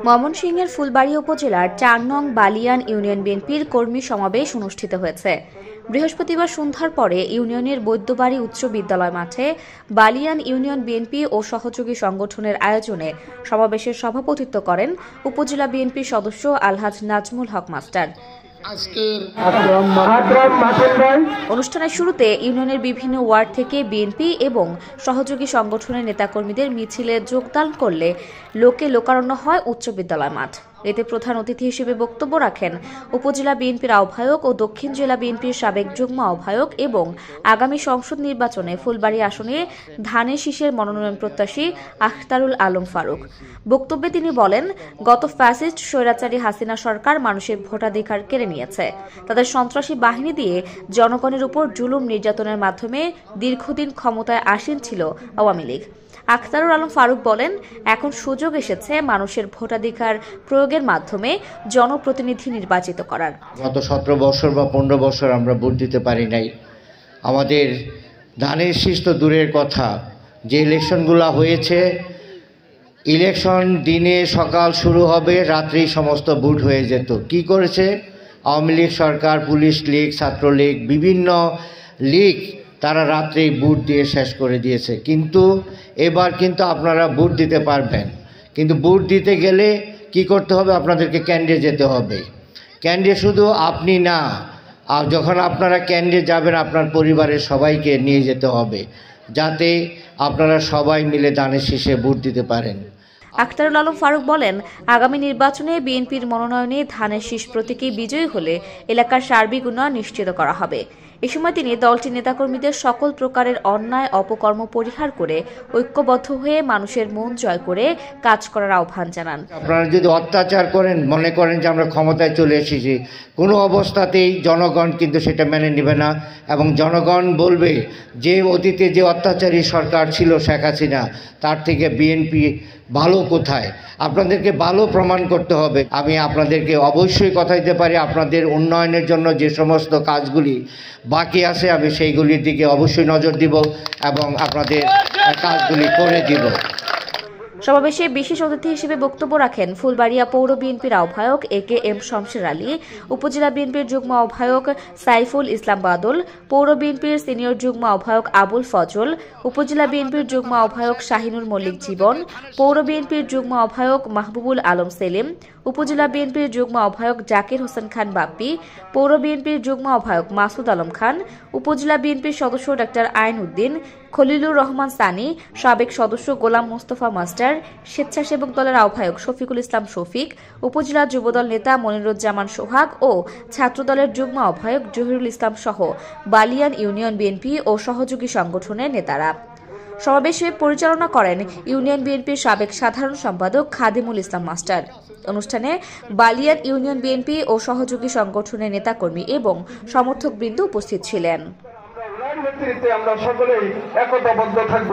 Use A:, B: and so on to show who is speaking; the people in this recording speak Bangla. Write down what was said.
A: ময়মনসিংহের ফুলবাড়ী উপজেলার ৪ নং বালিয়ান ইউনিয়ন বিএনপির কর্মী সমাবেশ অনুষ্ঠিত হয়েছে। বৃহস্পতিবার সন্ধ্যার পরে ইউনিয়নের বৈদ্যবাড়ী উচ্চ বিদ্যালয় মাঠে বালিয়ান ইউনিয়ন বিএনপি ও সহযোগী সংগঠনের আয়োজনে সমাবেশের সভাপতিত্ব করেন উপজেলা বিএনপির সদস্য আলহাজ নাজমুল হক মাস্টার। অনুষ্ঠানের শুরুতে ইউনিয়নের বিভিন্ন ওয়ার্ড থেকে বিএনপি এবং সহযোগী সংগঠনের নেতাকর্মীদের মিছিলে যোগদান করলে লোকে লোকারণ্য হয় উচ্চ বিদ্যালয় মাঠ। এতে প্রধান অতিথি হিসেবে বক্তব্য রাখেন উপজেলা বিএনপির আহ্বায়ক ও দক্ষিণ জেলা বিএনপির সাবেক যুগ্ম আহ্বায়ক এবং আগামী সংসদ নির্বাচনে ফুলবাড়ী আসনে ধানের শীষের মনোনয়ন প্রত্যাশী আখতারুল আলম ফারুক। বক্তব্যে তিনি বলেন, গত ফ্যাসিস্ট স্বৈরাচারী হাসিনা সরকার মানুষের ভোটাধিকার কেড়ে নিয়েছে। তাদের সন্ত্রাসী বাহিনী দিয়ে জনগণের উপর জুলুম নির্যাতনের মাধ্যমে দীর্ঘদিন ক্ষমতায় আসীন ছিল আওয়ামী লীগ। আখতারুল আলম ফারুক বলেন, এখন সুযোগ এসেছে মানুষের ভোটাধিকার প্রয়োগের মাধ্যমে জনপ্রতিনিধি নির্বাচিত করার।
B: গত 17 বছর বা 15 বছর আমরা ভোট দিতে পারি নাই। আমাদের ধানের শীষ তো দূরের কথা, যে ইলেকশনগুলো হয়েছে, ইলেকশন দিনে সকাল শুরু হবে, রাত্রি সমস্ত ভোট হয়ে যেত। কি করেছে আওয়ামী লীগ সরকার, পুলিশ লীগ, ছাত্রলীগ, বিভিন্ন লীগ, তারা রাত্রেই ভোট দিয়ে শেষ করে দিয়েছে। কিন্তু এবার কিন্তু আপনারা ভোট দিতে পারবেন, কিন্তু ভোট দিতে গেলে কি করতে হবে? আপনাদেরকে কেন্দ্রে যেতে হবে। কেন্দ্রে শুধু আপনি না, আর যখন আপনারা কেন্দ্রে যাবেন আপনার পরিবারের সবাইকে নিয়ে যেতে হবে, যাতে আপনারা সবাই মিলে ধানের শীষে ভোট দিতে পারেন।
A: আখতারুল আলম ফারুক বলেন, আগামী নির্বাচনে বিএনপির মনোনয়নে ধানের শীষ প্রতীকে বিজয়ী হলে এলাকার সার্বিক উন্নয়ন নিশ্চিত করা হবে। এ সময় তিনি দলটির নেতাকর্মীদের সকল প্রকারের অন্যায় অপকর্ম পরিহার করে ঐক্যবদ্ধ হয়ে মানুষের মন জয় করে কাজ করার আহ্বান জানান।
B: আপনারা যদি অত্যাচার করেন, মনে করেন যে আমরা ক্ষমতায় চলে এসেছি, কোনো অবস্থাতেই জনগণ কিন্তু সেটা মেনে নেবে না, এবং জনগণ বলবে যে অতীতে যে অত্যাচারী সরকার ছিল শেখ হাসিনা, তার থেকে বিএনপি ভালো কোথায়? আপনাদেরকে ভালো প্রমাণ করতে হবে। আমি আপনাদেরকে অবশ্যই কথা দিতে পারি, আপনাদের উন্নয়নের জন্য যে সমস্ত কাজগুলি বাকি আছে আমি সেইগুলির দিকে অবশ্যই নজর দিব এবং আপনাদের কাজগুলি করে দিব।
A: সমাবেশে বিশেষ অতিথি হিসেবে বক্তব্য রাখেন ফুলবাড়িয়া পৌর বিএনপির আহ্বায়ক একেএম শমশের আলী, উপজেলা বিএনপির যুগ্ম আহ্বায়ক সাইফুল ইসলাম বাদল, পৌর বিএনপির সিনিয়র যুগ্ম আহ্বায়ক আবুল ফজল, উপজেলা বিএনপির যুগ্ম আহ্বায়ক শাহিনুর মল্লিক জীবন, পৌর বিএনপির যুগ্ম আহ্বায়ক মাহবুবুল আলম সেলিম, উপজেলা বিএনপির যুগ্ম আহ্বায়ক জাকির হোসেন খান বাপ্পি, পৌর বিএনপির যুগ্ম আহ্বায়ক মাসুদ আলম খান, উপজেলা বিএনপির সদস্য ডাক্তার আইন উদ্দিন, খলিলুর রহমান সানি, সাবেক সদস্য গোলাম মোস্তফা মাস্টার, স্বেচ্ছাসেবক দলের আহ্বায়ক শফিকুল ইসলাম শফিক, উপজেলা যুবদল নেতা মনিরুজ্জামান সোহাগ ও ছাত্রদলের যুগ্ম আহ্বায়ক জহিরুল ইসলাম সহ বালিয়ান ইউনিয়ন বিএনপি ও সহযোগী সংগঠনের নেতারা। সমাবেশে পরিচালনা করেন ইউনিয়ন বিএনপির সাবেক সাধারণ সম্পাদক খাদিমুল ইসলাম মাস্টার। অনুষ্ঠানে বালিয়ান ইউনিয়ন বিএনপি ও সহযোগী সংগঠনের নেতাকর্মী এবং সমর্থকবৃন্দ উপস্থিত ছিলেন।
C: আমরা সকলেই একতাবদ্ধ থাকব।